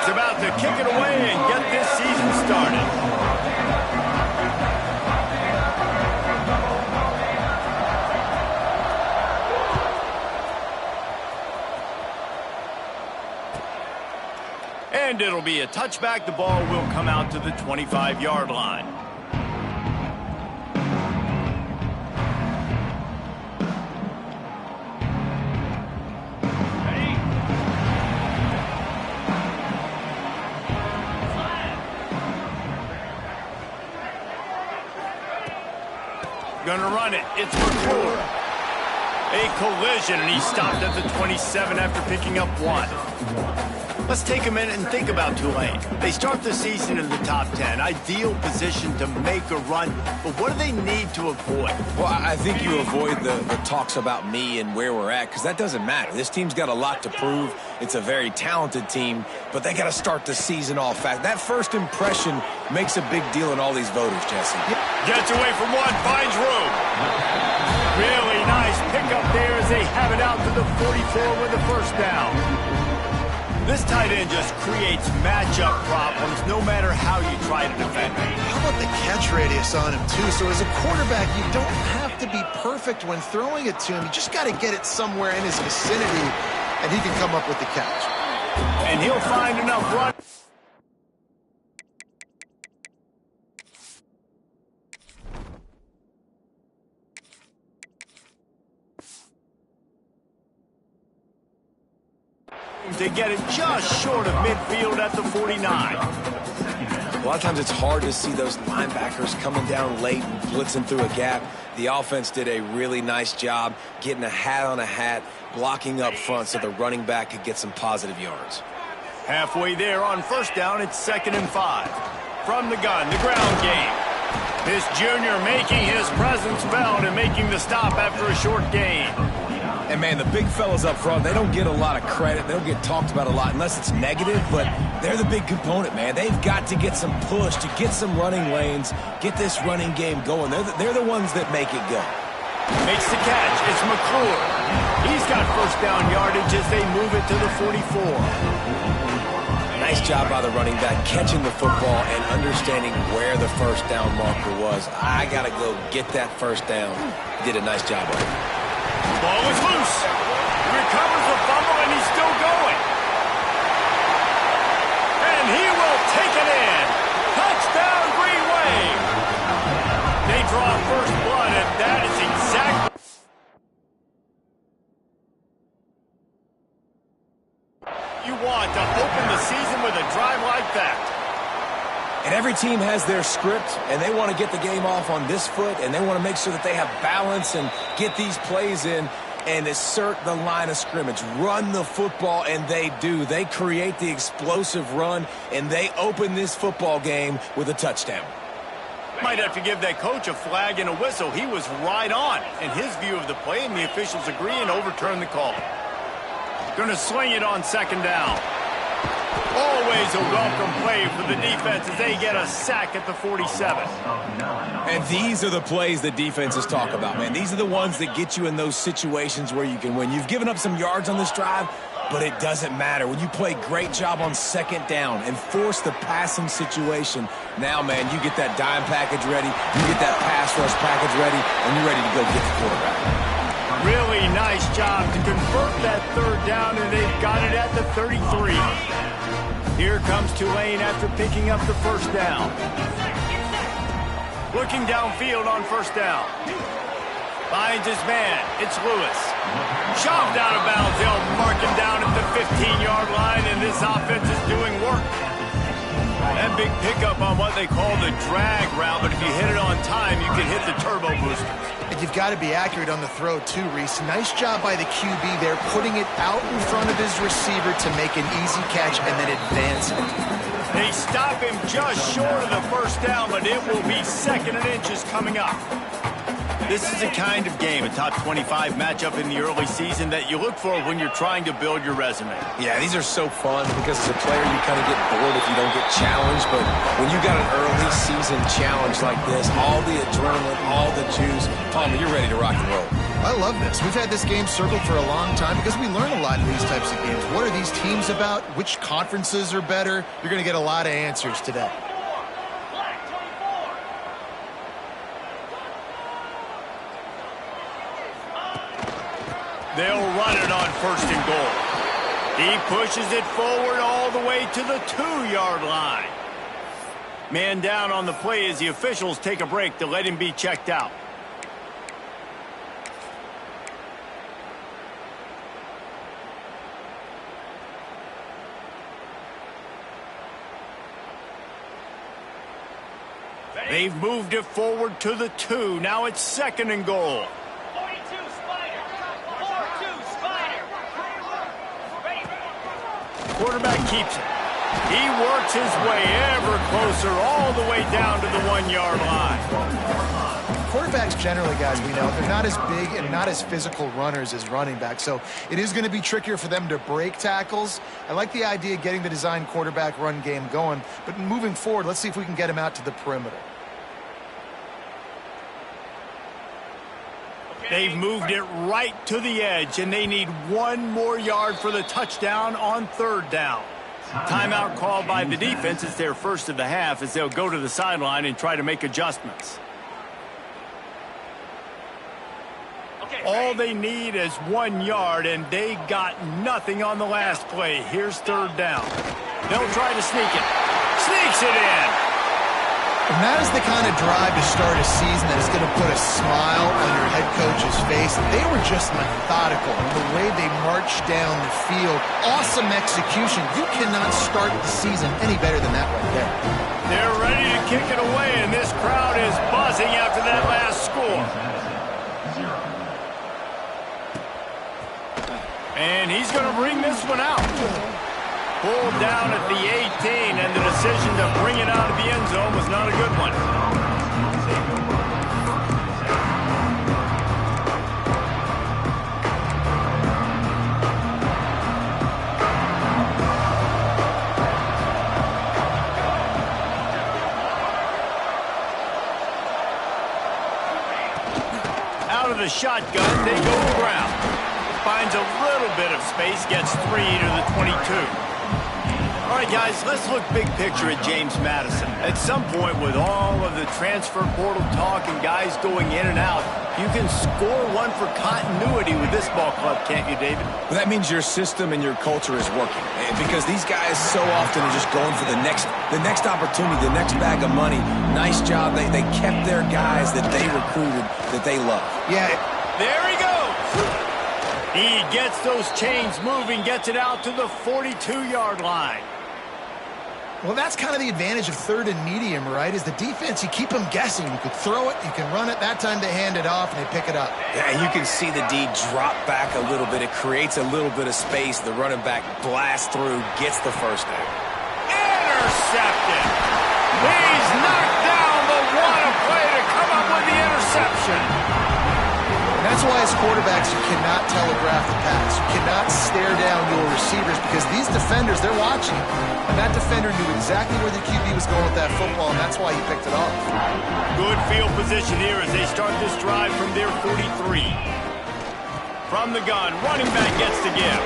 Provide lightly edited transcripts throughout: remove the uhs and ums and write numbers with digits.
He's about to kick it away and get this season started. And it'll be a touchback. The ball will come out to the 25-yard line. Gonna run it. It's McClure. A collision, and he stopped at the 27 after picking up 1. Let's take a minute and think about Tulane. They start the season in the top 10. Ideal position to make a run, but what do they need to avoid? Well, I think you avoid the talks about me and where we're at, because that doesn't matter. This team's got a lot to prove. It's a very talented team, but they got to start the season off fast. That first impression makes a big deal in all these voters, Jesse. Gets away from 1, finds room. Really nice pickup there as they have it out to the 44 with the first down. This tight end just creates matchup problems no matter how you try to defend him. How about the catch radius on him, too? So as a quarterback, you don't have to be perfect when throwing it to him. You just got to get it somewhere in his vicinity, and he can come up with the catch. And he'll find enough run. To get it just short of midfield at the 49. A lot of times it's hard to see those linebackers coming down late and blitzing through a gap. The offense did a really nice job getting a hat on a hat, blocking up front so the running back could get some positive yards. Halfway there on first down, it's 2nd and 5. From the gun, the ground game. This junior making his presence felt and making the stop after a short gain. And, man, the big fellas up front, they don't get a lot of credit. They don't get talked about a lot unless it's negative, but they're the big component, man. They've got to get some push, to get some running lanes, get this running game going. They're the ones that make it go. Makes the catch. It's McClure. He's got first down yardage as they move it to the 44. Nice job by the running back, catching the football and understanding where the first down marker was. I got to go get that first down. He did a nice job of it. Ball is loose. Recovers the fumble, and he's still going. And he will take it in. Touchdown, Green Wave. They draw first blood, and that is exactly. You want to open the season with a drive like that. And every team has their script, and they want to get the game off on this foot, and they want to make sure that they have balance and get these plays in and assert the line of scrimmage. Run the football, and they do. They create the explosive run, and they open this football game with a touchdown. Might have to give that coach a flag and a whistle. He was right on in his view of the play, and the officials agree and overturn the call. Going to swing it on 2nd down. Always a welcome play for the defense as they get a sack at the 47. And these are the plays that defenses talk about, man. These are the ones that get you in those situations where you can win. You've given up some yards on this drive, but it doesn't matter. When you play a great job on 2nd down and force the passing situation, now, man, you get that dime package ready, you get that pass rush package ready, and you're ready to go get the quarterback. Really nice job to convert that 3rd down, and they've got it at the 33. Here comes Tulane after picking up the first down. Looking downfield on first down. Finds his man. It's Lewis. Shoved out of bounds. They'll mark him down at the 15-yard line, and this offense is doing work. That big pickup on what they call the drag route, but if you hit it on time, you can hit the turbo boosters. And you've got to be accurate on the throw, too, Reese. Nice job by the QB there, putting it out in front of his receiver to make an easy catch and then advance it. They stop him just short of the first down, but it will be 2nd and inches coming up. This is the kind of game, a top 25 matchup in the early season, that you look for when you're trying to build your resume. Yeah, these are so fun because as a player you kind of get bored if you don't get challenged, but when you got an early season challenge like this, all the adrenaline, all the juice, Palmer, you're ready to rock and roll. I love this. We've had this game circled for a long time because we learn a lot in these types of games. What are these teams about? Which conferences are better? You're going to get a lot of answers today. They'll run it on 1st and goal. He pushes it forward all the way to the 2-yard line. Man down on the play as the officials take a break to let him be checked out. They've moved it forward to the 2. Now it's 2nd and goal. 42 Spider. 4-2 Spider. Quarterback keeps it. He works his way ever closer all the way down to the 1-yard line. Quarterbacks generally, guys, we know, they're not as big and not as physical runners as running backs, so it is going to be trickier for them to break tackles. I like the idea of getting the design quarterback run game going, but moving forward, let's see if we can get him out to the perimeter. They've moved it right to the edge, and they need 1 more yard for the touchdown on 3rd down. Timeout called by the defense. It's their first of the half as they'll go to the sideline and try to make adjustments. All they need is 1 yard, and they got nothing on the last play. Here's 3rd down. They'll try to sneak it. Sneaks it in. And that is the kind of drive to start a season that is going to put a smile on your head coach's face. They were just methodical. The way they marched down the field, awesome execution. You cannot start the season any better than that right there. They're ready to kick it away, and this crowd is buzzing after that last score. And he's going to bring this one out. Pulled down at the 18, and the decision to bring it out of the end zone was not a good one. Out of the shotgun, they go to ground. Finds a little bit of space, gets 3 to the 22. All right, guys, let's look big picture at James Madison. At some point, with all of the transfer portal talk and guys going in and out, you can score one for continuity with this ball club, can't you, David? Well, that means your system and your culture is working. Because these guys so often are just going for the next opportunity, the next bag of money. Nice job. They kept their guys that they recruited, that they love. Yeah. There he goes. He gets those chains moving, gets it out to the 42-yard line. Well, that's kind of the advantage of 3rd and medium, right? Is the defense, you keep them guessing. You could throw it, you can run it. That time they hand it off, and they pick it up. Yeah, you can see the D drop back a little bit. It creates a little bit of space. The running back blasts through, gets the 1st down. Intercepted. He's knocked down the one play to come up with the interception. And that's why as quarterbacks, you cannot telegraph the pass. You cannot stare down your receivers because these defenders, they're watching. And that defender knew exactly where the QB was going with that football, and that's why he picked it off. Good field position here as they start this drive from their 43. From the gun, running back gets the give.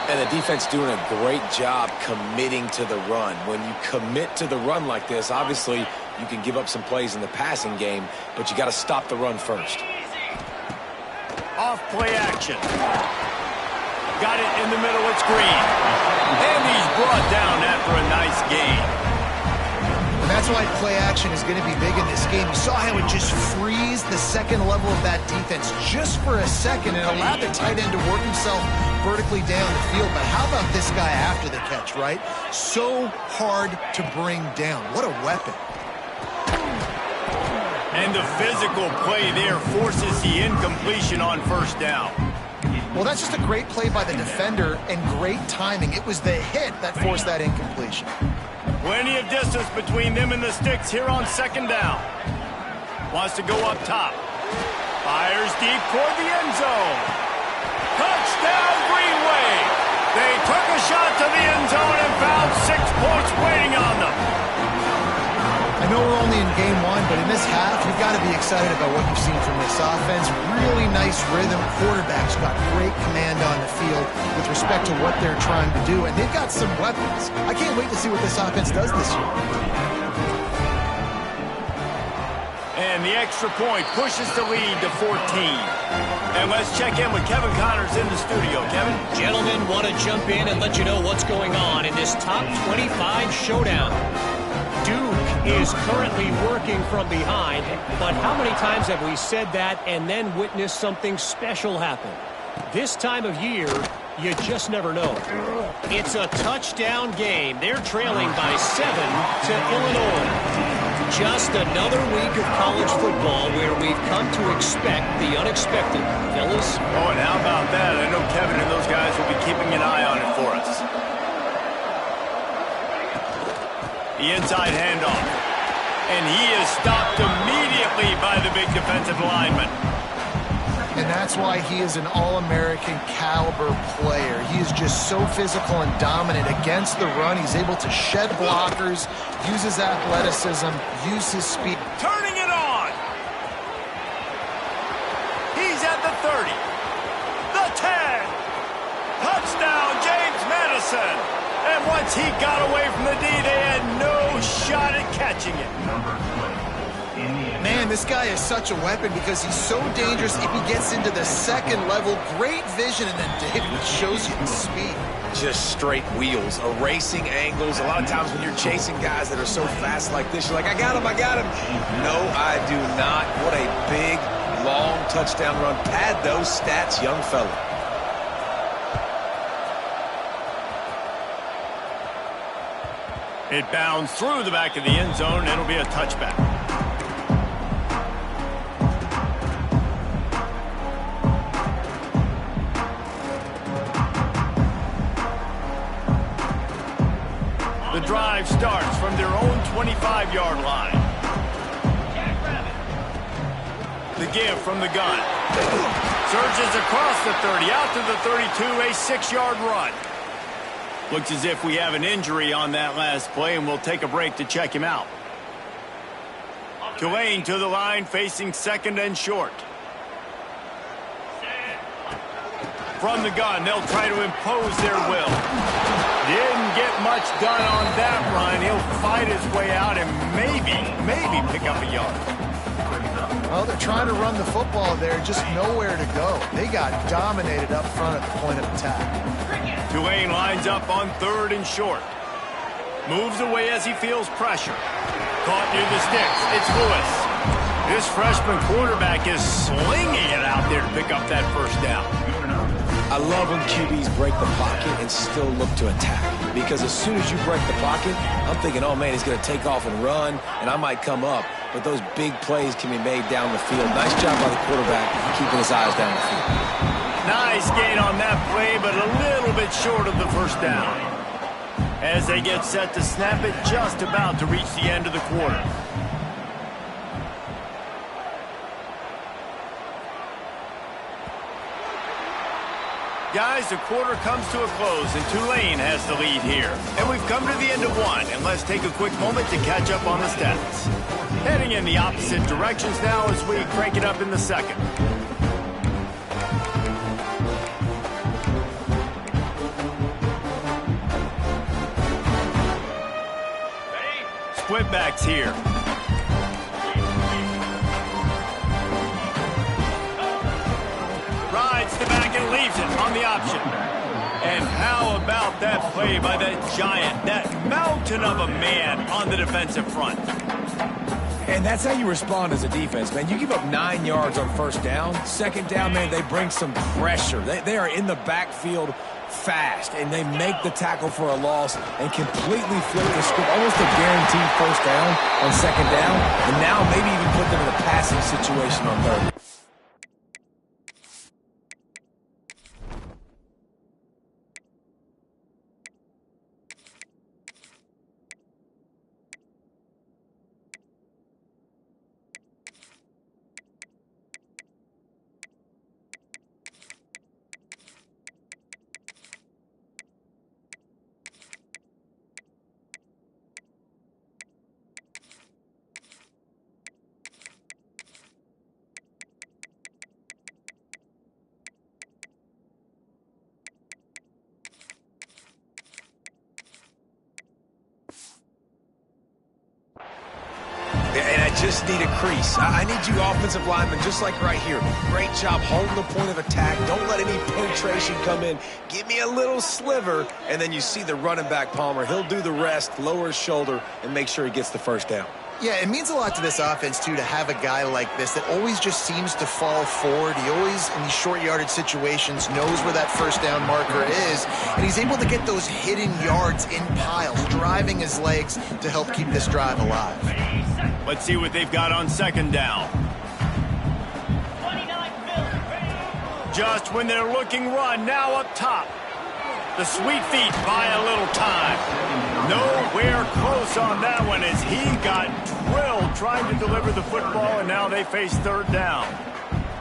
And the defense doing a great job committing to the run. When you commit to the run like this, obviously you can give up some plays in the passing game, but you got to stop the run first. Off play action. Got it in the middle, it's Green. And he's brought down after a nice gain. And that's why play action is going to be big in this game. You saw how it just frees the second level of that defense just for a second and allowed the tight end to work himself vertically down the field. But how about this guy after the catch, right? So hard to bring down. What a weapon. And the physical play there forces the incompletion on 1st down. Well, that's just a great play by the defender and great timing. It was the hit that forced that incompletion. Plenty of distance between them and the sticks here on 2nd down. Wants to go up top. Fires deep toward the end zone. Touchdown, Green Wave. They took a shot to the end zone and found 6 points waiting on them. I know we're only in game one, but in this half, you've got to be excited about what you've seen from this offense. Really nice rhythm. Quarterback's got great command on the field with respect to what they're trying to do, and they've got some weapons. I can't wait to see what this offense does this year. And the extra point pushes the lead to 14. And let's check in with Kevin Connors in the studio. Kevin? Gentlemen, want to jump in and let you know what's going on in this top 25 showdown. Duke is currently working from behind, but how many times have we said that and then witnessed something special happen? This time of year, you just never know. It's a touchdown game. They're trailing by 7 to Illinois. Just another week of college football where we've come to expect the unexpected. Fellas? Oh, and how about that? I know Kevin and those guys will be keeping an eye on it for us. The inside handoff. And he is stopped immediately by the big defensive lineman. And that's why he is an All-American caliber player. He is just so physical and dominant against the run. He's able to shed blockers, use his athleticism, use his speed. Turning it on. He's at the 30. The 10. Touchdown, James Madison. And once he got away from the D, they had no shot at catching it. Man, this guy is such a weapon because he's so dangerous if he gets into the second level. Great vision, and then David shows you the speed. Just straight wheels, erasing angles. A lot of times when you're chasing guys that are so fast like this, you're like, I got him, I got him. No, I do not. What a big, long touchdown run. Pad those stats, young fella. It bounds through the back of the end zone. It'll be a touchback. The drive starts from their own 25-yard line. The give from the gun. Surges across the 30, out to the 32, a 6-yard run. Looks as if we have an injury on that last play, and we'll take a break to check him out. Tulane to the line, facing second and short. From the gun, they'll try to impose their will. Didn't get much done on that run. He'll fight his way out and maybe pick up a yard. Well, they're trying to run the football there, just nowhere to go. They got dominated up front at the point of attack. Tulane lines up on third and short. Moves away as he feels pressure. Caught near the sticks. It's Lewis. This freshman quarterback is slinging it out there to pick up that first down. I love when QBs break the pocket and still look to attack. Because as soon as you break the pocket, I'm thinking, oh man, he's going to take off and run, and I might come up. But those big plays can be made down the field. Nice job by the quarterback keeping his eyes down the field. Nice gain on that play, but a little bit short of the first down. As they get set to snap it, just about to reach the end of the quarter. Guys, the quarter comes to a close, and Tulane has the lead here. And we've come to the end of one, and let's take a quick moment to catch up on the stats. Heading in the opposite directions now as we crank it up in the second. Split backs here. Rides the back and leaves it on the option. And how about that play by that giant, that mountain of a man on the defensive front? And that's how you respond as a defense, man. You give up 9 yards on first down. Second down, man, they bring some pressure. They are in the backfield fast, and they make the tackle for a loss and completely flip the script, almost a guaranteed first down on second down, and now maybe even put them in a passing situation on third. just need a crease. I need you offensive linemen, just like right here. Great job holding the point of attack. Don't let any penetration come in. Give me a little sliver, and then you see the running back, Palmer. He'll do the rest, lower his shoulder, and make sure he gets the first down. Yeah, it means a lot to this offense, too, to have a guy like this that always just seems to fall forward. He always, in these short yardage situations, knows where that first down marker is, and he's able to get those hidden yards in piles, driving his legs to help keep this drive alive. Let's see what they've got on second down. Just when they're looking run, now up top. The sweet feet buy a little time. Nowhere close on that one as he got drilled trying to deliver the football, and now they face third down.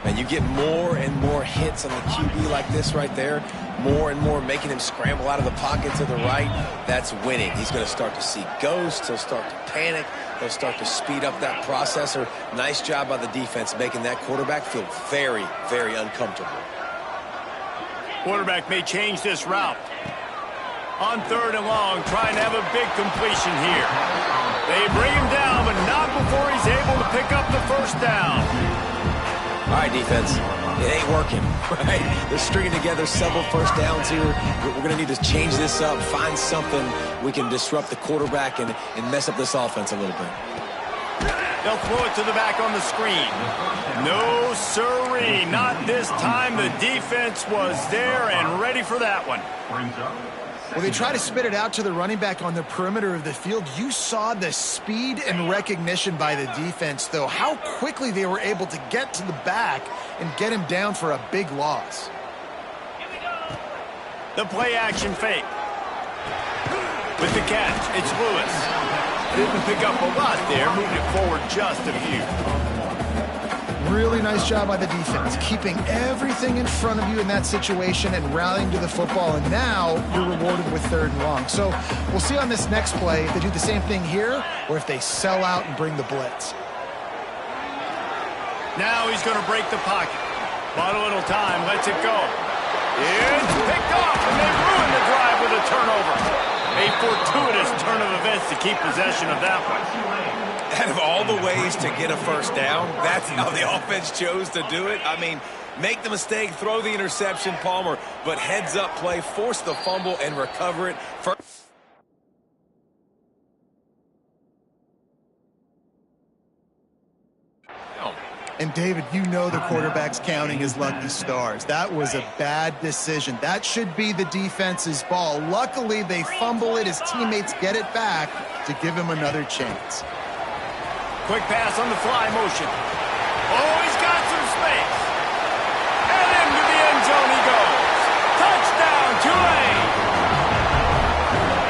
And you get more and more hits on the QB like this right there, more and more making him scramble out of the pocket to the right. That's winning. He's going to start to see ghosts. He'll start to panic. He'll start to speed up that processor. Nice job by the defense making that quarterback feel very, very uncomfortable. Quarterback may change this route. On third and long, trying to have a big completion here. They bring him down, but not before he's able to pick up the first down. All right, defense. It ain't working, right? They're stringing together several first downs here. We're going to need to change this up, find something we can disrupt the quarterback and mess up this offense a little bit. They'll throw it to the back on the screen. No, sirree, not this time. The defense was there and ready for that one. Well, they try to spit it out to the running back on the perimeter of the field. You saw the speed and recognition by the defense, though, how quickly they were able to get to the back and get him down for a big loss. The play action fake. With the catch, it's Lewis. Didn't pick up a lot there, moving it forward just a few. Really nice job by the defense, keeping everything in front of you in that situation and rallying to the football, and now you're rewarded with third and long. So we'll see on this next play if they do the same thing here or if they sell out and bring the blitz. Now he's going to break the pocket. Bought a little time, lets it go. It's picked off, and they ruin the drive with a turnover. A fortuitous turn of events to keep possession of that one. Out of all the ways to get a first down, that's how the offense chose to do it. I mean, make the mistake, throw the interception, Palmer, but heads up play, force the fumble, and recover it. And, David, you know the quarterback's counting his lucky stars. That was a bad decision. That should be the defense's ball. Luckily, they fumble it. His teammates get it back to give him another chance. Quick pass on the fly motion. Oh, he's got some space. And into the end zone he goes. Touchdown, Tulane.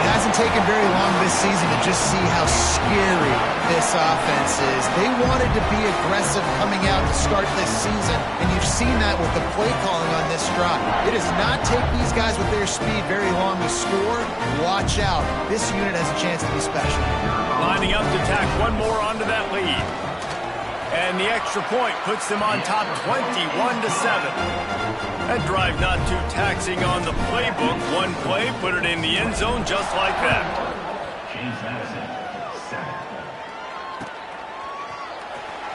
It hasn't taken very long this season to just see how scary this offense is. They wanted to be aggressive coming out to start this season, and you've seen that with the play calling on this drive. It does not take these guys with their speed very long to score. Watch out. This unit has a chance to be special. Lining up to tack one more onto that lead. And the extra point puts them on top 21-7. That drive not too taxing on the playbook. One play, put it in the end zone just like that.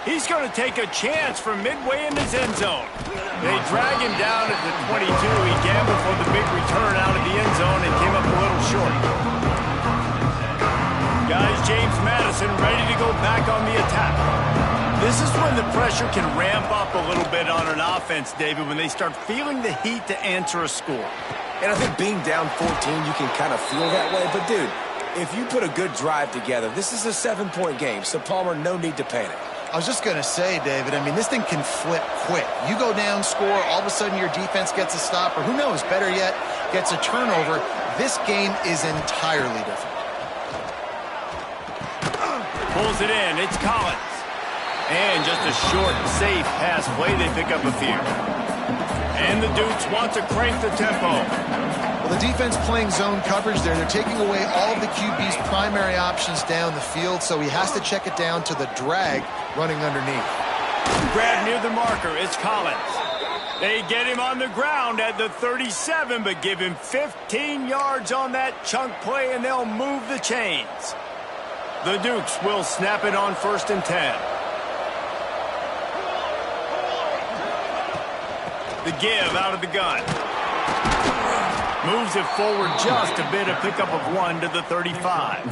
He's going to take a chance from midway in his end zone. They drag him down at the 22. He gambled for the big return out of the end zone and came up a little short. Guys, James Madison ready to go back on the attack. This is when the pressure can ramp up a little bit on an offense, David, when they start feeling the heat to answer a score. And I think being down 14, you can kind of feel that way. But, dude, if you put a good drive together, this is a 7-point game. So, Palmer, no need to panic. I was just going to say, David, I mean, this thing can flip quick. You go down, score, all of a sudden your defense gets a stop, or who knows, better yet, gets a turnover. This game is entirely different. Pulls it in. It's Collins. And just a short, safe pass play. They pick up a few. And the Dukes want to crank the tempo. Well, the defense playing zone coverage there. They're taking away all of the QB's primary options down the field, so he has to check it down to the drag running underneath. Grab near the marker. It's Collins. They get him on the ground at the 37, but give him 15 yards on that chunk play, and they'll move the chains. The Dukes will snap it on 1st and 10. The give out of the gun. Moves it forward just a bit, a pickup of 1 to the 35.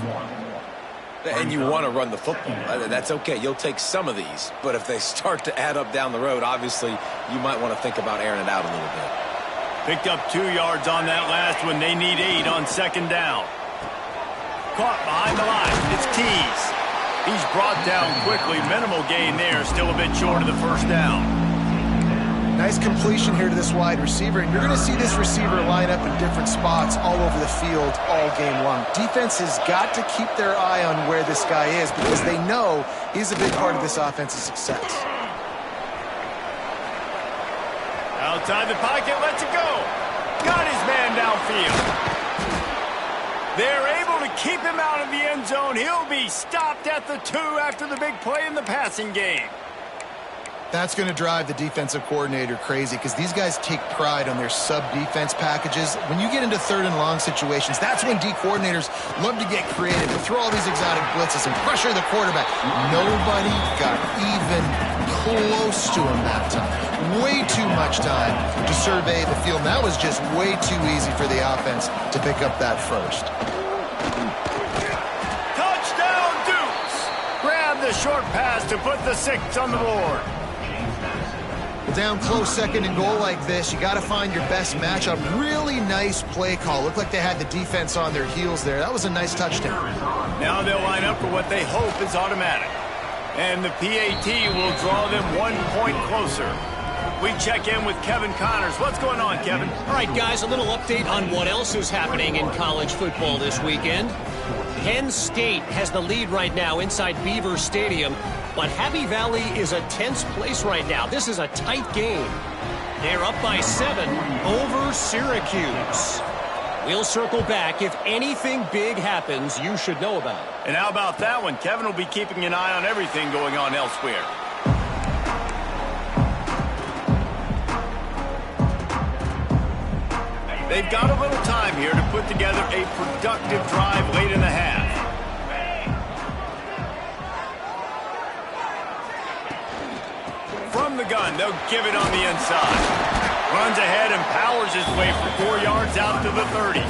And you want to run the football. That's okay. You'll take some of these. But if they start to add up down the road, obviously you might want to think about airing it out a little bit. Picked up 2 yards on that last one. They need 8 on second down. Caught behind the line. It's Keys. He's brought down quickly. Minimal gain there. Still a bit short of the first down. Nice completion here to this wide receiver, and you're going to see this receiver line up in different spots all over the field all game long. Defense has got to keep their eye on where this guy is because they know he's a big part of this offense's success. Outside the pocket, lets it go. Got his man downfield. They're able to keep him out of the end zone. He'll be stopped at the 2 after the big play in the passing game. That's going to drive the defensive coordinator crazy because these guys take pride on their sub-defense packages. When you get into 3rd and long situations, that's when D coordinators love to get creative and throw all these exotic blitzes and pressure the quarterback. Nobody got even close to him that time. Way too much time to survey the field. That was just way too easy for the offense to pick up that first. Touchdown, Dukes! Grab the short pass to put the 6 on the board. Down close 2nd and goal like this, you got to find your best matchup. Really nice play call. Looked like they had the defense on their heels there. That was a nice touchdown. Now they'll line up for what they hope is automatic. And the PAT will draw them 1 point closer. We check in with Kevin Connors. What's going on, Kevin? All right, guys, a little update on what else is happening in college football this weekend. Penn State has the lead right now inside Beaver Stadium, but Happy Valley is a tense place right now. This is a tight game. They're up by 7 over Syracuse. We'll circle back. If anything big happens, you should know about it. And how about that one? Kevin will be keeping an eye on everything going on elsewhere. They've got a little time here to put together a productive drive late in the half. From the gun, they'll give it on the inside. Runs ahead and powers his way for 4 yards out to the 30.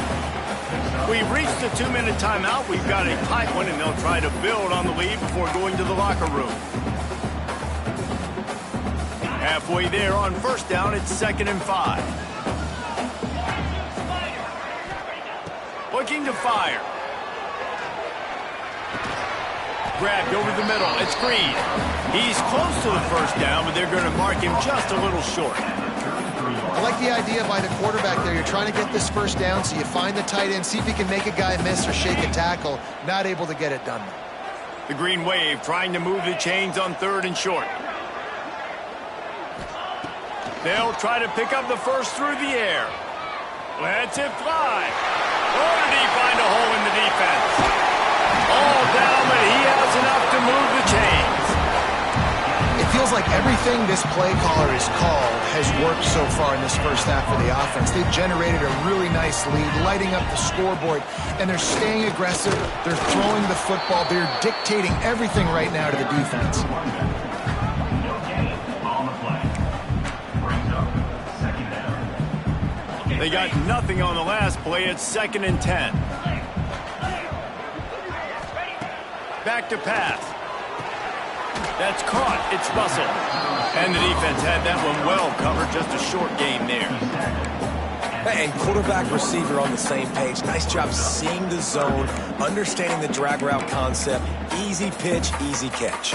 We've reached the 2-minute timeout. We've got a tight one, and they'll try to build on the lead before going to the locker room. Halfway there on first down, it's 2nd and 5. Looking to fire. Grabbed over the middle. It's Green. He's close to the first down, but they're going to mark him just a little short. I like the idea by the quarterback there. You're trying to get this first down, so you find the tight end, see if you can make a guy miss or shake a tackle. Not able to get it done. The Green Wave trying to move the chains on 3rd and short. They'll try to pick up the first through the air. Lets it fly. Or did he find a hole in the defense? All down, but he has enough to move the chains. It feels like everything this play caller has called has worked so far in this first half of the offense. They've generated a really nice lead, lighting up the scoreboard, and they're staying aggressive. They're throwing the football. They're dictating everything right now to the defense. They got nothing on the last play. It's 2nd and 10. Back to pass. That's caught. It's Russell. And the defense had that one well covered. Just a short game there. And quarterback receiver on the same page. Nice job seeing the zone, understanding the drag route concept. Easy pitch, easy catch.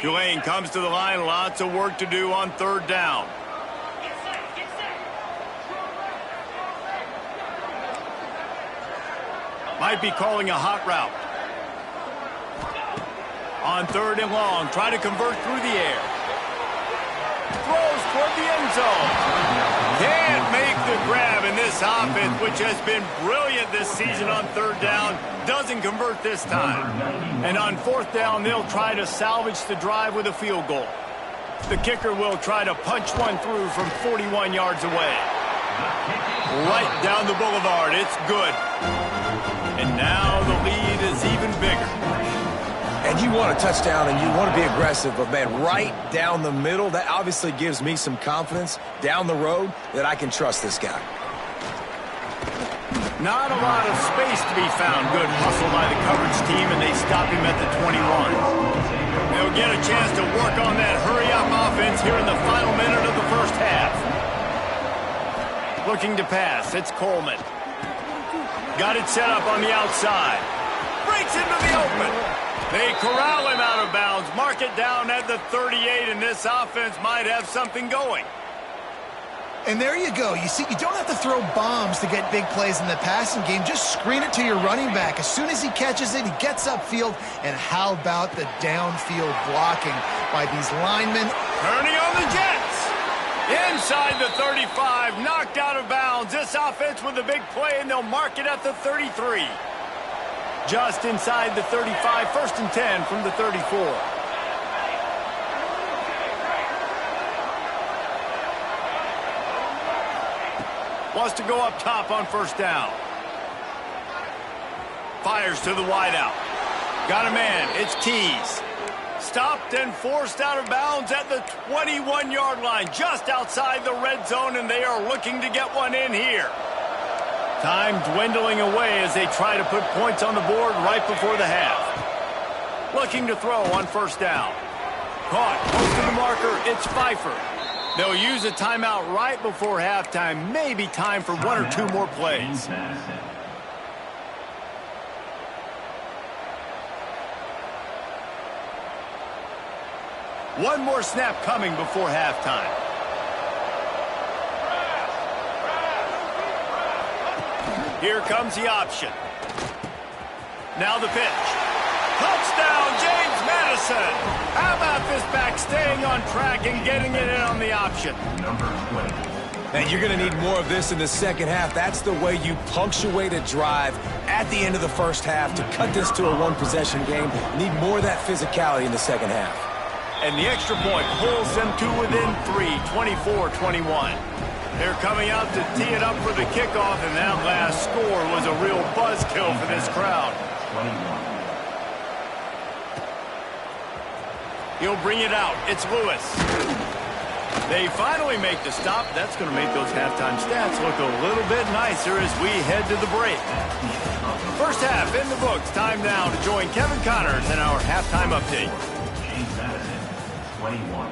Tulane comes to the line. Lots of work to do on 3rd down. Might be calling a hot route. On 3rd and long, try to convert through the air. Throws toward the end zone. Can't make the grab in this offense, which has been brilliant this season on 3rd down. Doesn't convert this time. And on 4th down, they'll try to salvage the drive with a field goal. The kicker will try to punch one through from 41 yards away. Right down the boulevard. It's good. And now the lead is even bigger. And And you want a touchdown and you want to be aggressive, but, man, right down the middle, that obviously gives me some confidence down the road that I can trust this guy. Not a lot of space to be found. Good hustle by the coverage team, and they stop him at the 21. They'll get a chance to work on that hurry-up offense here in the final minute of the first half. Looking to pass. It's Coleman. Got it set up on the outside. Breaks into the open. They corral him out of bounds. Mark it down at the 38, and this offense might have something going. And there you go. You see, you don't have to throw bombs to get big plays in the passing game. Just screen it to your running back. As soon as he catches it, he gets upfield. And how about the downfield blocking by these linemen? Turning on the Jets. Inside the 35, knocked out of bounds. This offense with a big play, and they'll mark it at the 33. Just inside the 35, 1st and 10 from the 34. Wants to go up top on 1st down. Fires to the wideout. Got a man. It's Keys. Stopped and forced out of bounds at the 21-yard line, just outside the red zone, and they are looking to get one in here. Time dwindling away as they try to put points on the board right before the half. Looking to throw on 1st down. Caught close to the marker. It's Pfeiffer. They'll use a timeout right before halftime. Maybe time for 1 or 2 more plays. One more snap coming before halftime. Here comes the option. Now the pitch. Touchdown, James Madison. How about this back staying on track and getting it in on the option? And you're going to need more of this in the second half. That's the way you punctuate a drive at the end of the first half to cut this to a one-possession game. You need more of that physicality in the second half. And the extra point pulls them to within 3, 24-21. They're coming out to tee it up for the kickoff, and that last score was a real buzzkill for this crowd. He'll bring it out. It's Lewis. They finally make the stop. That's going to make those halftime stats look a little bit nicer as we head to the break. First half in the books. Time now to join Kevin Connors in our halftime update. 21.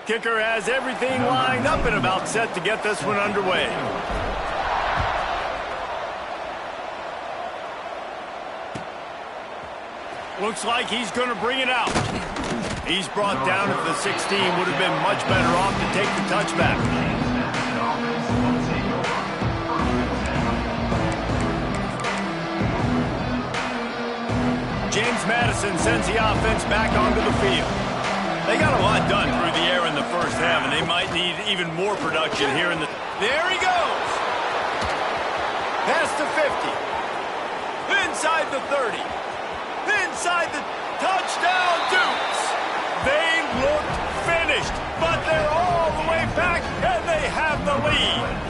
Kicker has everything lined up and about set to get this one underway. Looks like he's going to bring it out. He's brought down at the 16. Would have been much better off to take the touchback. James Madison sends the offense back onto the field. They got a lot done through the air in the first half, and they might need even more production here in the... There he goes! Past the 50. Inside the 30. Inside the touchdown Dukes. They looked finished, but they're all the way back, and they have the lead.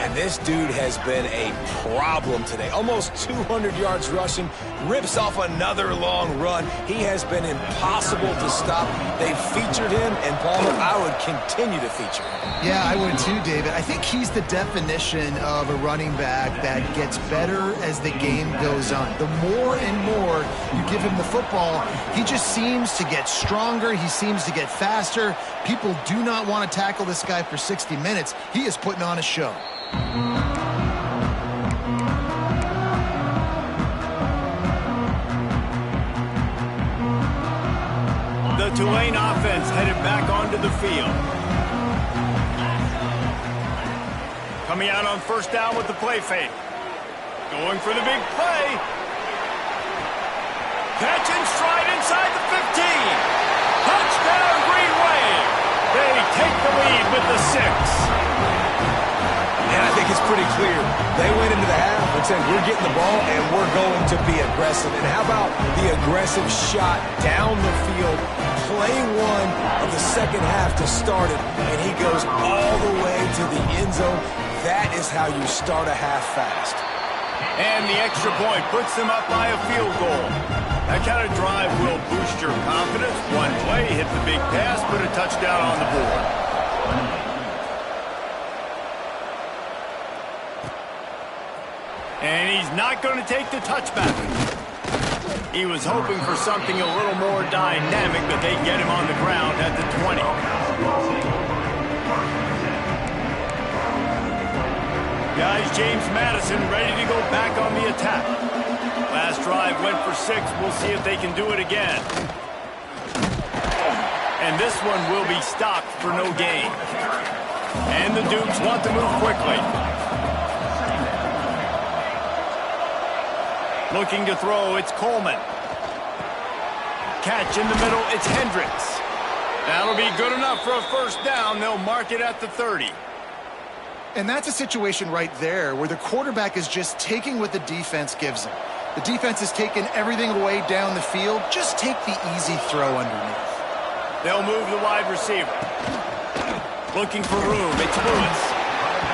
And this dude has been a problem today. Almost 200 yards rushing, rips off another long run. He has been impossible to stop. They've featured him, and Palmer, I would continue to feature him. Yeah, I would too, David. I think he's the definition of a running back that gets better as the game goes on. The more and more you give him the football, he just seems to get stronger. He seems to get faster. People do not want to tackle this guy for 60 minutes. He is putting on a show. The Tulane offense headed back onto the field. Coming out on first down with the play fake. Going for the big play. Catch and stride inside the 15. Touchdown, Green Wave. They take the lead with the 6. And I think it's pretty clear. They went into the half and said, we're getting the ball and we're going to be aggressive. And how about the aggressive shot down the field, play one of the second half to start it, and he goes all the way to the end zone. That is how you start a half fast. And the extra point puts them up by a field goal. That kind of drive will boost your confidence. One play, hit the big pass, put a touchdown on the board. And he's not going to take the touchback. He was hoping for something a little more dynamic, but they get him on the ground at the 20. Guys, James Madison ready to go back on the attack. Last drive went for 6. We'll see if they can do it again. And this one will be stopped for no gain. And the Dukes want to move quickly. Looking to throw, it's Coleman. Catch in the middle, it's Hendricks. That'll be good enough for a first down. They'll mark it at the 30. And that's a situation right there where the quarterback is just taking what the defense gives him. The defense has taken everything away down the field. Just take the easy throw underneath. They'll move the wide receiver. Looking for room, it's Lewis.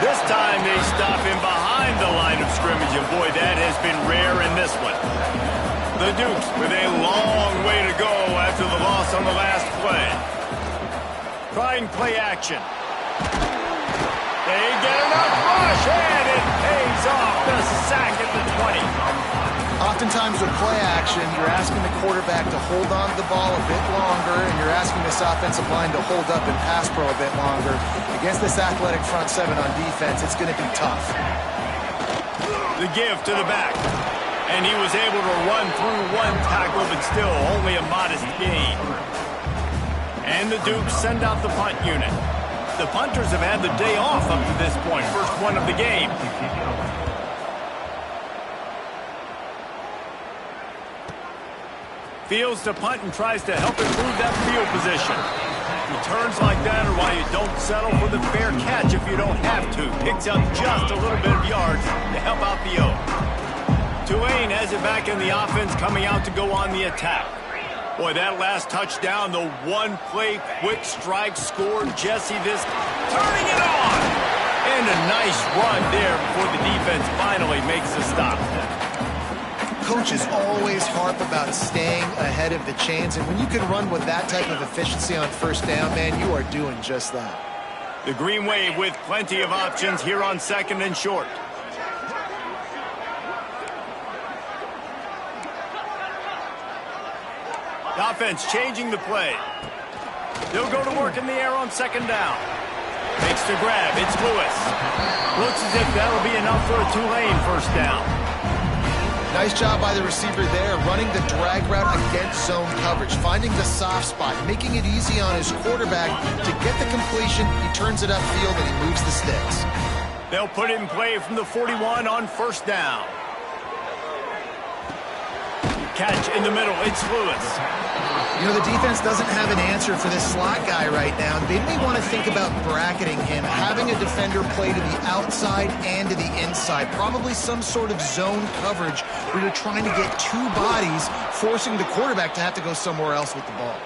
This time they stop him behind the line of scrimmage, and boy, that has been rare in this one. The Dukes with a long way to go after the loss on the last play. Trying play action. They get enough rush, and it pays off. The sack at the 20. Oftentimes with play action, you're asking the quarterback to hold on to the ball a bit longer, and you're asking this offensive line to hold up and pass pro a bit longer. Against this athletic front seven on defense, it's going to be tough. The give to the back. And he was able to run through one tackle, but still only a modest gain. And the Dukes send out the punt unit. The punters have had the day off up to this point. First one of the game. Fields to punt and tries to help improve that field position. Returns like that are why you don't settle for the fair catch if you don't have to. Picks up just a little bit of yards to help out the O. Tulane has it back in the offense, coming out to go on the attack. Boy, that last touchdown, the one-play quick strike scored. Jesse this turning it on. And a nice run there before the defense finally makes a stop. Coaches always harp about staying ahead of the chains, and when you can run with that type of efficiency on first down, man, you are doing just that. The Green Wave with plenty of options here on second and short. The offense changing the play. They'll go to work in the air on second down. Makes the grab. It's Lewis. Looks as if that'll be enough for a Tulane first down. Nice job by the receiver there, running the drag route against zone coverage, finding the soft spot, making it easy on his quarterback to get the completion. He turns it upfield and he moves the sticks. They'll put it in play from the 41 on first down. Catch in the middle. It's Lewis. You know, the defense doesn't have an answer for this slot guy right now. They may want to think about bracketing him, having a defender play to the outside and to the inside. Probably some sort of zone coverage where you're trying to get two bodies, forcing the quarterback to have to go somewhere else with the ball.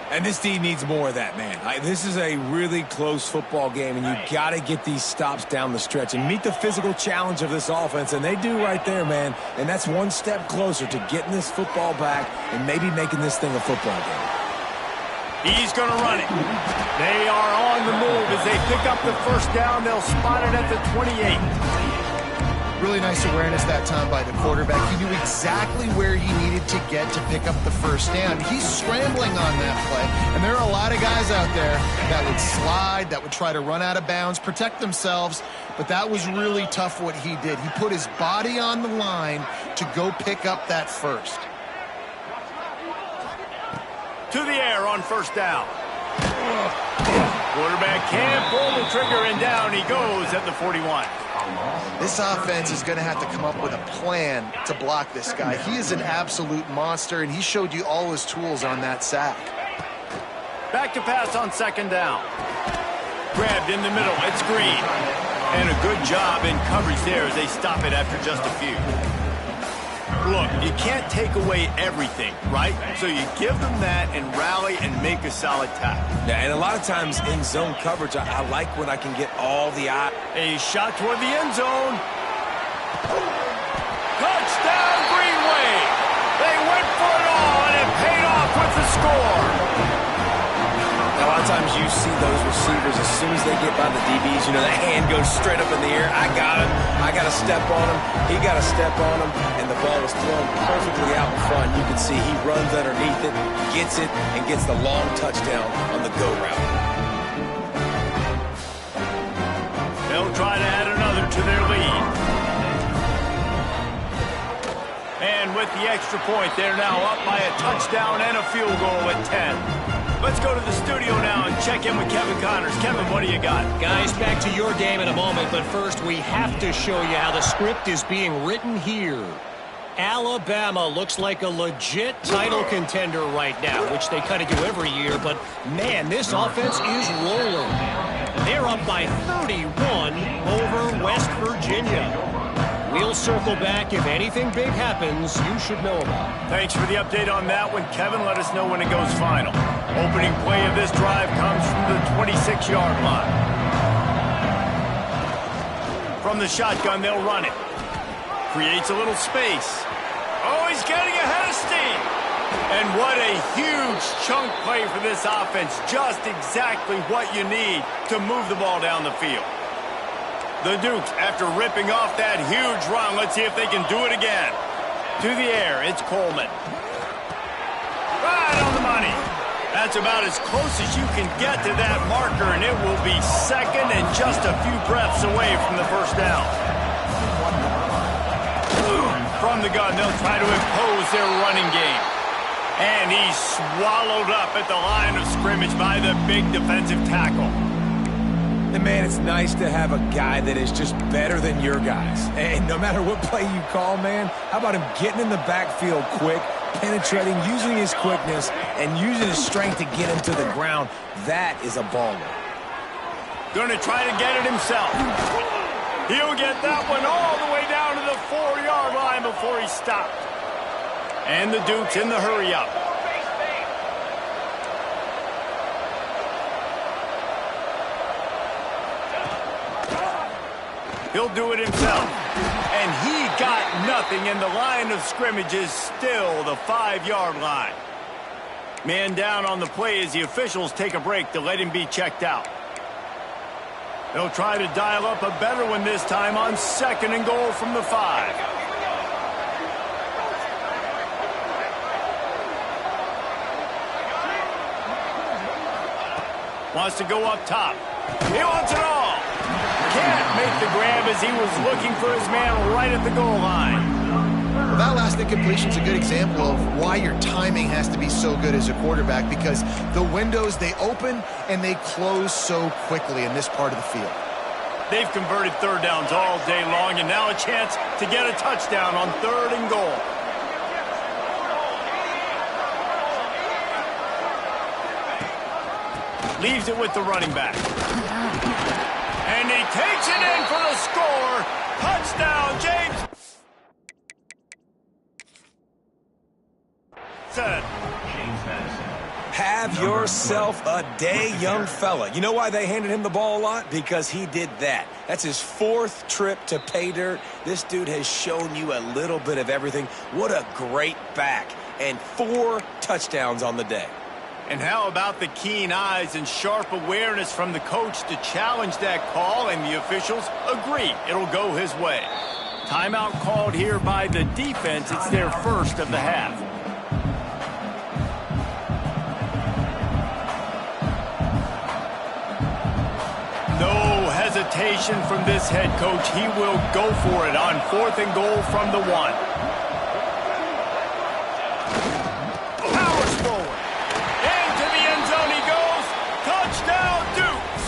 And this team needs more of that, man. This is a really close football game, and you got to get these stops down the stretch and meet the physical challenge of this offense, and they do right there, man. And that's one step closer to getting this football back and maybe making this thing a football game. He's going to run it. They are on the move as they pick up the first down. They'll spot it at the 28. Really nice awareness that time by the quarterback. He knew exactly where he needed to get to pick up the first down. He's scrambling on that play, and there are a lot of guys out there that would slide, that would try to run out of bounds, protect themselves, but that was really tough what he did. He put his body on the line to go pick up that first. To the air on first down. Quarterback can't pull the trigger, and down he goes at the 41. This offense is going to have to come up with a plan to block this guy. He is an absolute monster, and he showed you all his tools on that sack. Back to pass on second down. Grabbed in the middle. It's Green. And a good job in coverage there as they stop it after just a few. Look, you can't take away everything, right? So you give them that and rally and make a solid tackle. Yeah, and a lot of times in zone coverage, I like when I can get all the eye. A shot toward the end zone. score. A lot of times you see those receivers, as soon as they get by the DBs, you know, that hand goes straight up in the air. I got him. I got to step on him. He got to step on him. And the ball was thrown perfectly out in front. You can see he runs underneath it, gets it, and gets the long touchdown on the go route. They'll try to add another to their lead. And with the extra point, they're now up by a touchdown and a field goal at 10. Let's go to the studio now and check in with Kevin Connors. Kevin, what do you got? Guys, back to your game in a moment, but first we have to show you how the script is being written here. Alabama looks like a legit title contender right now, which they kind of do every year, but man, this offense is rolling. They're up by 31 over West Virginia. We'll circle back. If anything big happens, you should know about it. Thanks for the update on that one, Kevin. Let us know when it goes final. Opening play of this drive comes from the 26-yard line. From the shotgun, they'll run it. Creates a little space. Oh, he's getting ahead of steam. And what a huge chunk play for this offense. Just exactly what you need to move the ball down the field. The Dukes, after ripping off that huge run, let's see if they can do it again. To the air, it's Coleman. Right on the money. That's about as close as you can get to that marker, and it will be second and just a few breaths away from the first down. From the gun, they'll try to impose their running game. And he's swallowed up at the line of scrimmage by the big defensive tackle. And man, it's nice to have a guy that is just better than your guys. And no matter what play you call, man, how about him getting in the backfield quick, penetrating, using his quickness, and using his strength to get him to the ground? That is a baller. Going to try to get it himself. He'll get that one all the way down to the 4-yard line before he stopped. And the Dukes in the hurry-up. He'll do it himself. And he got nothing, and the line of scrimmage is still the 5-yard line. Man down on the play as the officials take a break to let him be checked out. They'll try to dial up a better one this time on 2nd and goal from the 5. Wants to go up top. He wants it all. Can't make the grab as he was looking for his man right at the goal line. Well, that last incompletion is a good example of why your timing has to be so good as a quarterback, because the windows, they open and they close so quickly in this part of the field. They've converted third downs all day long, and now a chance to get a touchdown on 3rd and goal. Leaves it with the running back. And he takes it in for the score. Touchdown, James. Have yourself a day, young fella. You know why they handed him the ball a lot? Because he did that. That's his 4th trip to pay dirt. This dude has shown you a little bit of everything. What a great back. And 4 touchdowns on the day. And how about the keen eyes and sharp awareness from the coach to challenge that call, and the officials agree it'll go his way. Timeout called here by the defense. It's their first of the half. No hesitation from this head coach. He will go for it on 4th and goal from the 1. Powers forward. Into the end zone he goes. Touchdown, Dukes.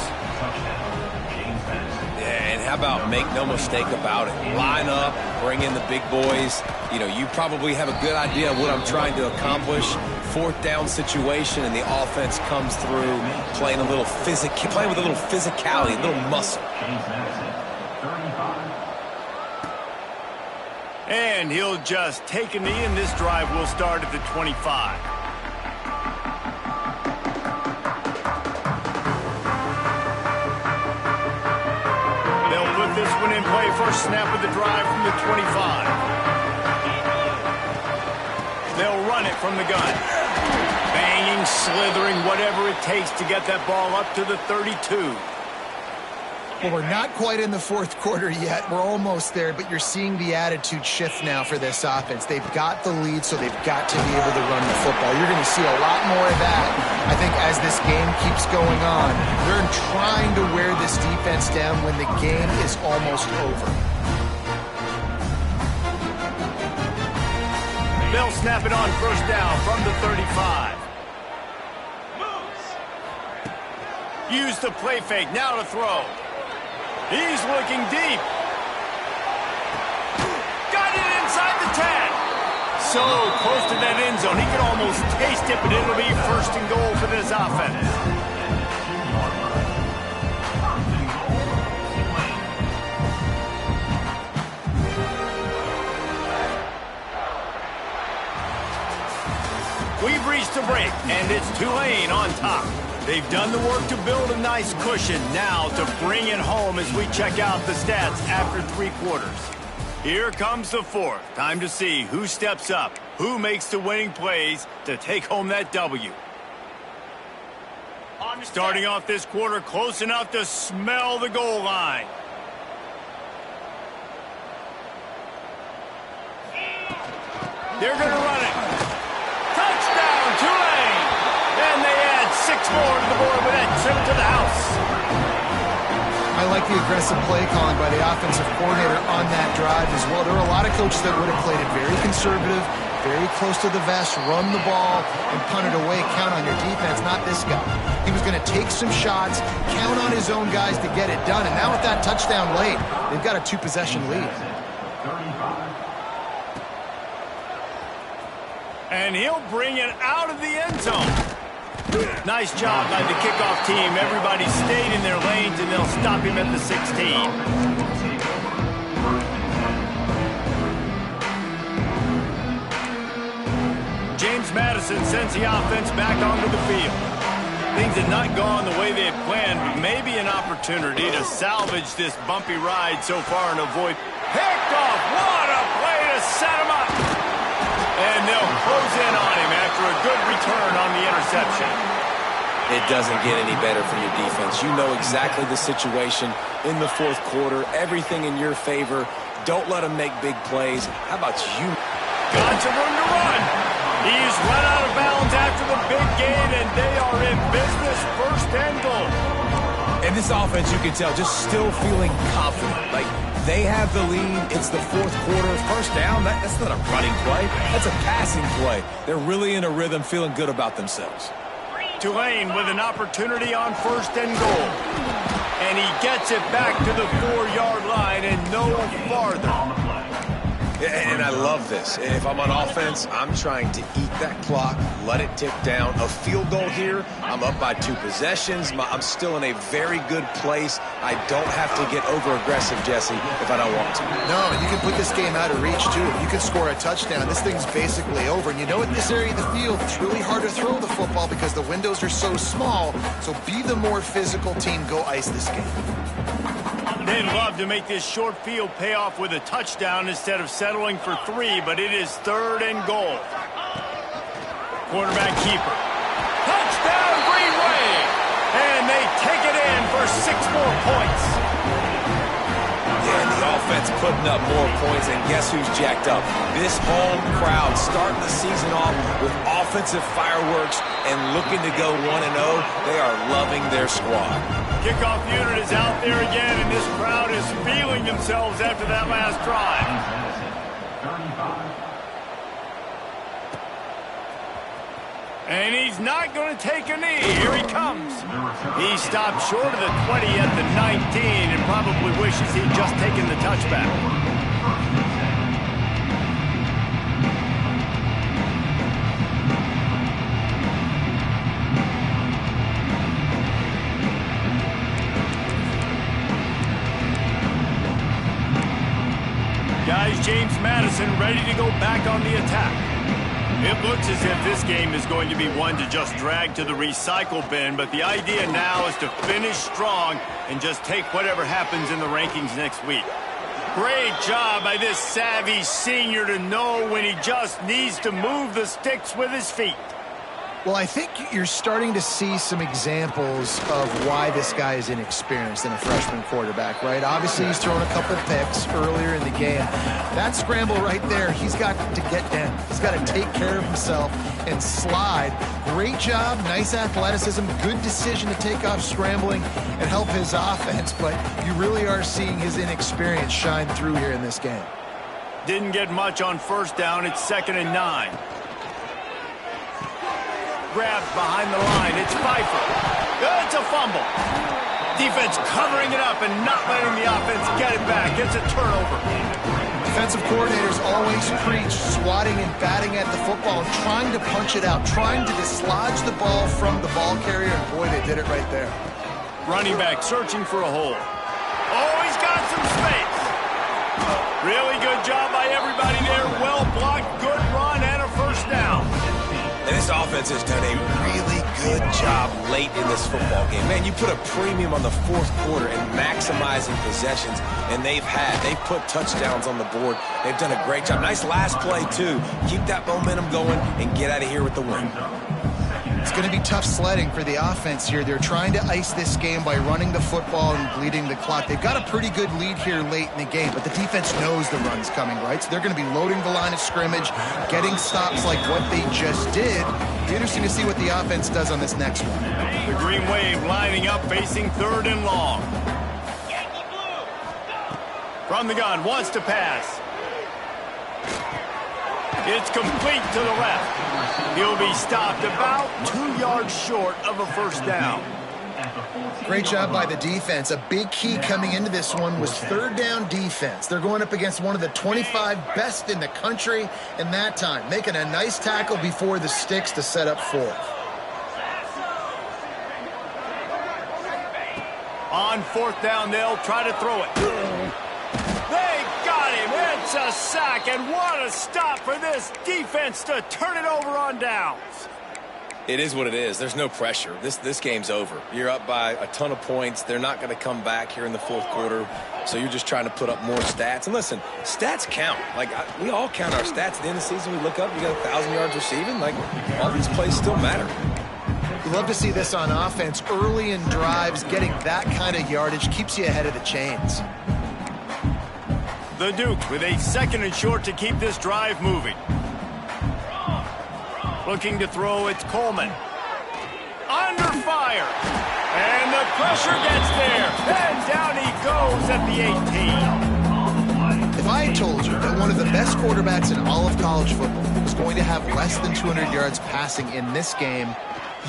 Yeah, and how about make no mistake about it? Line up, bring in the big boys. You know, you probably have a good idea of what I'm trying to accomplish. 4th down situation, and the offense comes through playing with a little physicality, a little muscle. And he'll just take a knee, and this drive will start at the 25. They'll put this one in play. First snap of the drive from the 25. They'll run it from the gun. Banging slithering, whatever it takes to get that ball up to the 32. Well, we're not quite in the fourth quarter yet. We're almost there, but you're seeing the attitude shift now for this offense. They've got the lead, so they've got to be able to run the football. You're going to see a lot more of that, I think, as this game keeps going on. They're trying to wear this defense down when the game is almost over. They'll snap it on first down from the 35. Use the play fake, now to throw. He's looking deep. Got it inside the 10. So close to that end zone. He can almost taste it, but it'll be first and goal for this offense. We've reached a break, and it's Tulane on top. They've done the work to build a nice cushion. Now to bring it home as we check out the stats after 3 quarters. Here comes the fourth. Time to see who steps up, who makes the winning plays to take home that W. Starting off this quarter close enough to smell the goal line. They're going to run it. Touchdown, Tulane! And they add 6 more to the board with that trip to the house. I like the aggressive play calling by the offensive coordinator on that drive as well. There are a lot of coaches that would have played it very conservative, very close to the vest, run the ball, and punt it away. Count on your defense, not this guy. He was going to take some shots, count on his own guys to get it done. And now with that touchdown late, they've got a 2-possession lead. And he'll bring it out of the end zone. Nice job by the kickoff team. Everybody stayed in their lanes, and they'll stop him at the 16. James Madison sends the offense back onto the field. Things had not gone the way they had planned, but maybe an opportunity to salvage this bumpy ride so far and avoid picked off. What a play to set him up. And they'll close in on him after a good return on the interception. It doesn't get any better for your defense. You know exactly the situation in the fourth quarter. Everything in your favor. Don't let them make big plays. How about you? Got some room to run. He's run out of bounds after the big gain, and they are in business, first and goal. And this offense, you can tell, just still feeling confident. Like, they have the lead. It's the fourth quarter. First down, that's not a running play. That's a passing play. They're really in a rhythm, feeling good about themselves. Tulane with an opportunity on first and goal. And he gets it back to the 4-yard line and no farther. And I love this. If I'm on offense, I'm trying to eat that clock, let it tick down. A field goal here, I'm up by 2 possessions. I'm still in a very good place. I don't have to get over-aggressive, Jesse, if I don't want to. No, you can put this game out of reach, too. If you can score a touchdown, this thing's basically over. And you know, in this area of the field, it's really hard to throw the football because the windows are so small. So be the more physical team. Go ice this game. They'd love to make this short field pay off with a touchdown instead of settling for 3, but it is third and goal. Quarterback keeper. Touchdown, Green Wave! And they take it in for 6 more points. Yeah, and the offense putting up more points, and guess who's jacked up? This home crowd starting the season off with offensive fireworks and looking to go 1-0. They are loving their squad. Kickoff unit is out there again, and this crowd is feeling themselves after that last drive. And he's not going to take a knee. Here he comes. He stopped short of the 20 at the 19 and probably wishes he'd just taken the touchback. Guys, James Madison ready to go back on the attack. It looks as if this game is going to be one to just drag to the recycle bin, but the idea now is to finish strong and just take whatever happens in the rankings next week. Great job by this savvy senior to know when he just needs to move the sticks with his feet. Well, I think you're starting to see some examples of why this guy is inexperienced in a freshman quarterback, right? Obviously, he's thrown a couple picks earlier in the game. That scramble right there, he's got to get down. He's got to take care of himself and slide. Great job, nice athleticism, good decision to take off scrambling and help his offense, but you really are seeing his inexperience shine through here in this game. Didn't get much on first down. It's 2nd and 9. Grabbed behind the line. It's Pfeiffer. It's a fumble. Defense covering it up and not letting the offense get it back. It's a turnover. Defensive coordinators always preach swatting and batting at the football and trying to punch it out, trying to dislodge the ball from the ball carrier, and boy, they did it right there. Running back searching for a hole. Oh, he's got some space. Really good job by everybody there. Well blocked, good run, and a first down. And this offense has done a really good job late in this football game. Man, you put a premium on the fourth quarter and maximizing possessions, and they've put touchdowns on the board. They've done a great job. Nice last play, too. Keep that momentum going and get out of here with the win. It's going to be tough sledding for the offense here. They're trying to ice this game by running the football and bleeding the clock. They've got a pretty good lead here late in the game, but the defense knows the run's coming, right? So they're going to be loading the line of scrimmage, getting stops like what they just did. It'll be interesting to see what the offense does on this next one. The Green Wave lining up, facing 3rd and long. From the gun, wants to pass. It's complete to the left. He'll be stopped about 2 yards short of a first down. Great job by the defense. A big key coming into this one was 3rd down defense. They're going up against one of the 25 best in the country in that time, making a nice tackle before the sticks to set up 4th. On 4th down, they'll try to throw it. They got him. It's a sack, and what a stop for this defense to turn it over on downs. It is what it is. There's no pressure. This game's over. You're up by a ton of points. They're not going to come back here in the fourth quarter, so you're just trying to put up more stats. And listen, stats count. Like, we all count our stats. At the end of the season, we look up, you got 1,000 yards receiving. Like, all these plays still matter. You love to see this on offense. Early in drives, getting that kind of yardage keeps you ahead of the chains. The Dukes with a 2nd and short to keep this drive moving. Looking to throw, it's Coleman. Under fire. And the pressure gets there. And down he goes at the 18. If I had told you that one of the best quarterbacks in all of college football was going to have less than 200 yards passing in this game,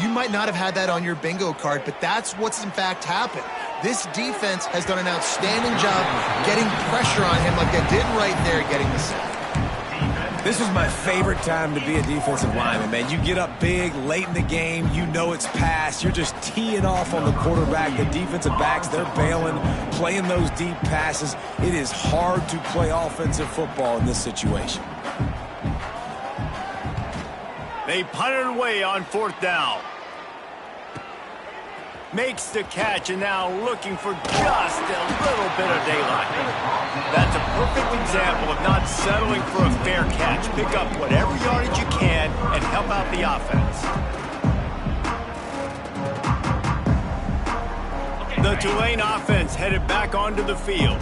you might not have had that on your bingo card, but that's what's in fact happened. This defense has done an outstanding job getting pressure on him like they did right there, getting the sack. This was my favorite time to be a defensive lineman, man. You get up big, late in the game, you know it's past. You're just teeing off on the quarterback. The defensive backs, they're bailing, playing those deep passes. It is hard to play offensive football in this situation. They punt it away on 4th down. Makes the catch, and now looking for just a little bit of daylight. That's a perfect example of not settling for a fair catch. Pick up whatever yardage you can and help out the offense. The Tulane offense headed back onto the field.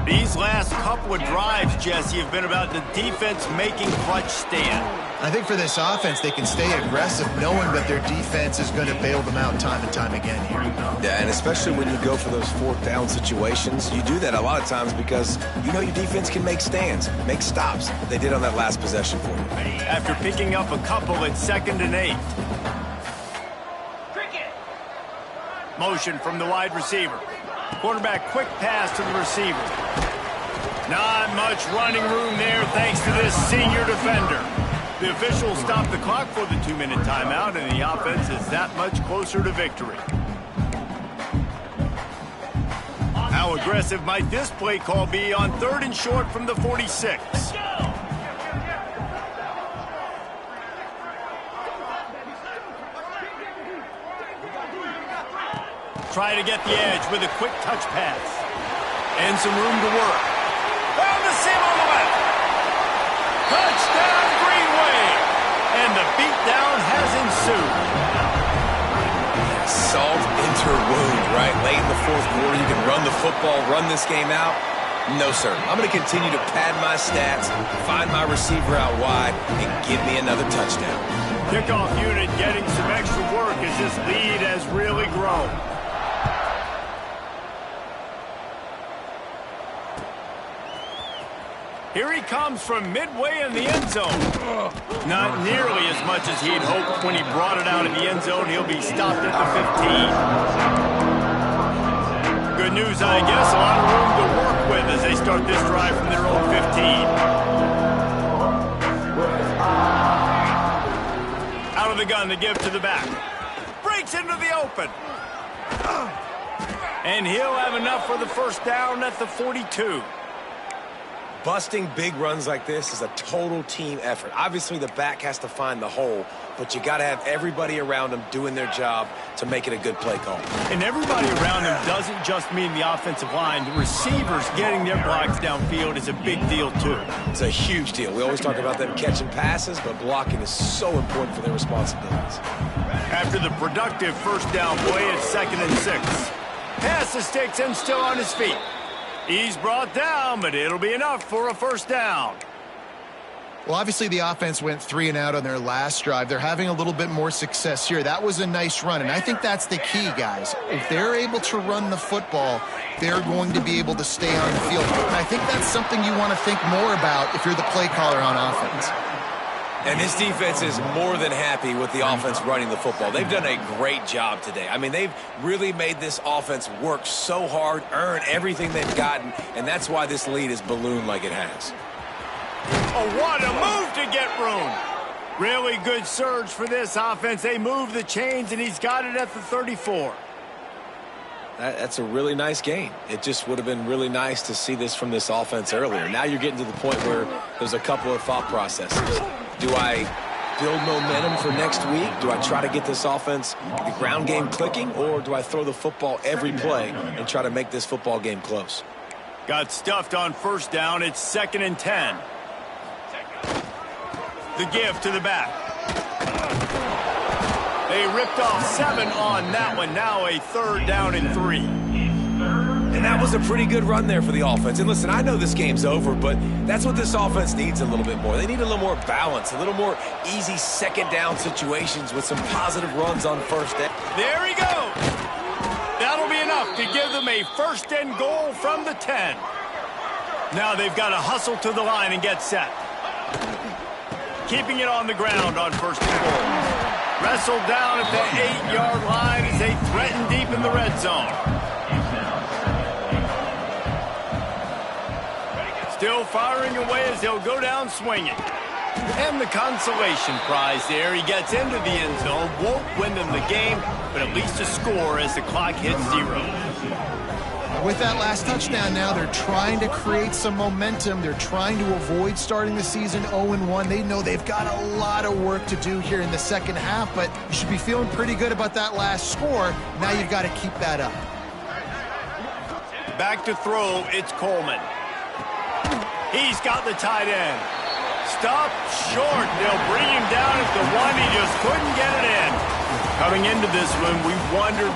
These last couple of drives, Jesse, have been about the defense making clutch stand. I think for this offense, they can stay aggressive knowing that their defense is going to bail them out time and time again here. Yeah, and especially when you go for those 4th down situations, you do that a lot of times because you know your defense can make stands, make stops. They did on that last possession for you. After picking up a couple at 2nd and 8. Motion from the wide receiver. Quarterback quick pass to the receiver. Not much running room there thanks to this senior defender. The officials stopped the clock for the 2-minute timeout, and the offense is that much closer to victory. How aggressive might this play call be on 3rd and short from the 46? Try to get the edge with a quick touch pass. And some room to work. Found the seam on the left. Touchdown, Green Wave. And the beat meltdown has ensued. Salt into her wound, right? Late in the fourth quarter, you can run the football, run this game out. No, sir. I'm going to continue to pad my stats, find my receiver out wide, and give me another touchdown. Kickoff unit getting some extra work as this lead has really grown. Here he comes from midway in the end zone. Not nearly as much as he'd hoped when he brought it out of the end zone. He'll be stopped at the 15. Good news, I guess. A lot of room to work with as they start this drive from their own 15. Out of the gun to give to the back. Breaks into the open. And he'll have enough for the first down at the 42. Busting big runs like this is a total team effort. Obviously, the back has to find the hole, but you got to have everybody around them doing their job to make it a good play call. And everybody around them doesn't just mean the offensive line. The receivers getting their blocks downfield is a big deal, too. It's a huge deal. We always talk about them catching passes, but blocking is so important for their responsibilities. After the productive first down play, it's 2nd and 6. Pass the sticks and still on his feet. He's brought down, but it'll be enough for a first down. Well, obviously the offense went 3 and out on their last drive. They're having a little bit more success here. That was a nice run, and I think that's the key, guys. If they're able to run the football, they're going to be able to stay on the field. And I think that's something you want to think more about if you're the play caller on offense. And this defense is more than happy with the offense running the football. They've done a great job today. I mean, they've really made this offense work so hard, earn everything they've gotten, and that's why this lead is ballooned like it has. Oh, what a move to get room. Really good surge for this offense. They move the chains, and he's got it at the 34. That's a really nice gain. It just would have been really nice to see this from this offense earlier. Now you're getting to the point where there's a couple of thought processes. Do I build momentum for next week? Do I try to get this offense, the ground game clicking, or do I throw the football every play and try to make this football game close? Got stuffed on first down. It's 2nd and 10. The give to the back. They ripped off 7 on that one. Now a 3rd down and 3. And that was a pretty good run there for the offense. And listen, I know this game's over, but that's what this offense needs a little bit more. They need a little more balance, a little more easy second down situations with some positive runs on first down. There he goes. That'll be enough to give them a 1st and goal from the 10. Now they've got to hustle to the line and get set. Keeping it on the ground on 1st and goal. Wrestled down at the 8-yard line as they threaten deep in the red zone. Still firing away as he'll go down swinging. And the consolation prize there. He gets into the end zone. Won't win them the game, but at least a score as the clock hits 0. With that last touchdown now, they're trying to create some momentum. They're trying to avoid starting the season 0-1. They know they've got a lot of work to do here in the second half, but you should be feeling pretty good about that last score. Now you've got to keep that up. Back to throw, it's Coleman. He's got the tight end. Stopped short. They'll bring him down at the 1. He just couldn't get it in. Coming into this one, we wondered